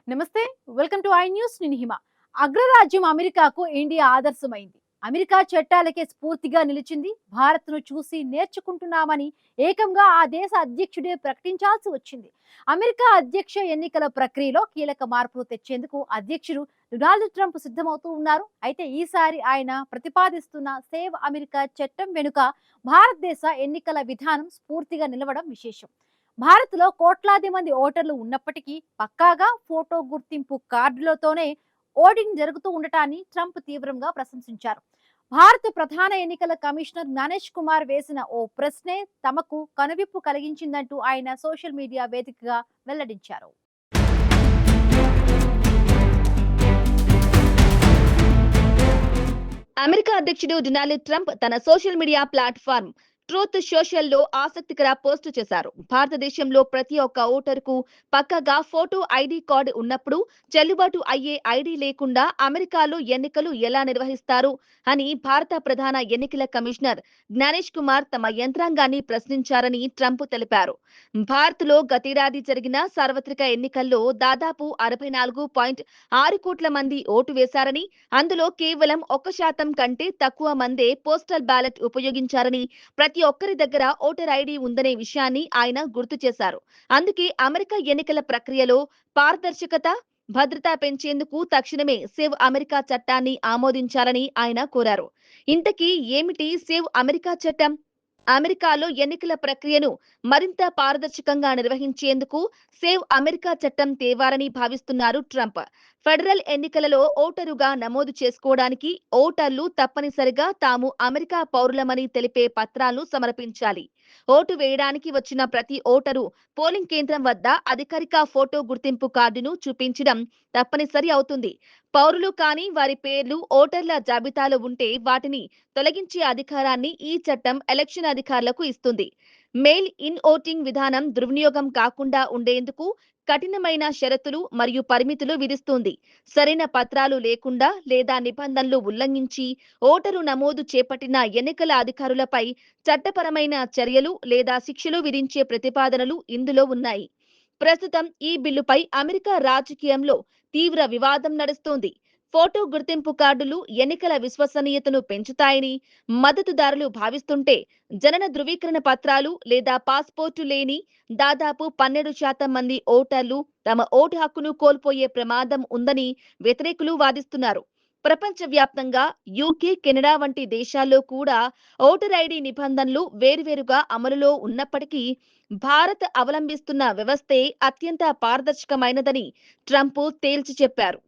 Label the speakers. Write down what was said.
Speaker 1: నమస్తే. Welcome to I news. నేను హిమ. అగ్రరాజ్యం అమెరికాకు ఇండియా ఆదర్శమైంది. అమెరికా చట్టాలకే స్ఫూర్తిగా నిలిచింది. భారత్ను చూసి నేర్చుకుంటున్నామని ఏకంగా ఆ దేశ అధ్యక్షుడే ప్రకటించాల్సి వచ్చింది. అమెరికా అధ్యక్ష ఎన్నికల ప్రక్రియలో కీలక మార్పులు తెచ్చేందుకు అధ్యక్షుడు డొనాల్డ్ ట్రంప్ సిద్ధమవుతూ ఉన్నారు. అయితే ఈసారి ఆయన ప్రతిపాదిస్తున్న సేవ్ అమెరికా చట్టం వెనుక భారతదేశ ఎన్నికల విధానం స్ఫూర్తిగా నిలవడం విశేషం. భారత్లో కోట్లాది మంది ఓటర్లు ఉన్నప్పటికీ పక్కాగా ఫోటో గుర్తింపు కార్డులతోనే ఓటింగ్ జరుగుతూ ఉండటాన్ని ట్రంప్ తీవ్రంగా ప్రశంసించారు. భారత ప్రధాన ఎన్నికల కమిషనర్ జ్ఞానేష్ కుమార్ వేసిన ఓ ప్రశ్నే తమకు కనువిప్పు కలిగించిందంటూ ఆయన సోషల్ మీడియా వేదికగా వెల్లడించారు.
Speaker 2: అమెరికా అధ్యక్షుడు డొనాల్డ్ ట్రంప్ తన social media platform truth social లో ఆసక్తికర పోస్టు చేశారు. భారతదేశంలో ప్రతి ఒక్క ఓటరుకు పక్కగా ఫోటో ఐడి కార్డు ఉన్నప్పుడు చెల్లుబాటు అయ్యే ఐడి లేకుండా అమెరికాలో ఎన్నికలు ఎలా నిర్వహిస్తారు అని భారత ప్రధాన ఎన్నికల కమిషనర్ జ్ఞానేష్ కుమార్ తమ యంత్రాంగాన్ని ప్రశ్నించారని ట్రంప్ తెలిపారు. భారత్లో గతేడాది జరిగిన సార్వత్రిక ఎన్నికల్లో దాదాపు 64.6 కోట్ల మంది ఓటు వేశారని, అందులో కేవలం 1% కంటే తక్కువ మందే పోస్టల్ బ్యాలెట్ ఉపయోగించారని, ప్రతి ఒక్కరి దగ్గర ఓటర్ ఐడి ఉందనే విషయాన్ని ఆయన గుర్తు చేశారు. అందుకే అమెరికా ఎన్నికల ప్రక్రియలో పారదర్శకత, భద్రత పెంచేందుకు తక్షణమే సేవ్ అమెరికా చట్టాన్ని ఆమోదించాలని ఆయన కోరారు. ఇంతకీ ఏమిటి సేవ్ అమెరికా చట్టం? అమెరికాలో ఎన్నికల ప్రక్రియను మరింత పారదర్శకంగా నిర్వహించేందుకు సేవ్ అమెరికా చట్టం తేవాలని భావిస్తున్నారు ట్రంప్. ఫెడరల్ ఎన్నికలలో ఓటరుగా నమోదు చేసుకోవడానికి ఓటర్లు తప్పనిసరిగా తాము అమెరికా పౌరులమని తెలిపే పత్రాలను సమర్పించాలి. ఓటు వేయడానికి వచ్చిన ప్రతి ఓటరు పోలింగ్ కేంద్రం వద్ద అధికారిక ఫోటో గుర్తింపు కార్డును చూపించడం తప్పనిసరి అవుతుంది. పౌరులు కానీ వారి పేర్లు ఓటర్ల జాబితాలో ఉంటే వాటిని తొలగించే అధికారాన్ని ఈ చట్టం ఎలక్షన్ అధికారులకు ఇస్తుంది. మెయిల్ ఇన్ ఓటింగ్ విధానం దుర్వినియోగం కాకుండా ఉండేందుకు కఠినమైన షరతులు మరియు పరిమితులు విధిస్తుంది. సరైన పత్రాలు లేకుండా లేదా నిబంధనలు ఉల్లంఘించి ఓటరు నమోదు చేపట్టిన ఎన్నికల అధికారులపై చట్టపరమైన చర్యలు లేదా శిక్షలు విధించే ప్రతిపాదనలు ఇందులో ఉన్నాయి. ప్రస్తుతం ఈ బిల్లుపై అమెరికా రాజకీయంలో తీవ్ర వివాదం నడుస్తోంది. ఫోటో గుర్తింపు కార్డులు ఎన్నికల విశ్వసనీయతను పెంచుతాయని మద్దతుదారులు భావిస్తుంటే, జనన ధృవీకరణ పత్రాలు లేదా పాస్పోర్టు లేని దాదాపు 12% మంది ఓటర్లు తమ ఓటు హక్కును కోల్పోయే ప్రమాదం ఉందని వ్యతిరేకులు వాదిస్తున్నారు. ప్రపంచవ్యాప్తంగా యూకే, కెనడా వంటి దేశాల్లో కూడా ఓటర్ ఐడి నిబంధనలు వేరువేరుగా అమలులో ఉన్నప్పటికీ భారత్ అవలంబిస్తున్న వ్యవస్థే అత్యంత పారదర్శకమైనదని ట్రంప్ తేల్చి చెప్పారు.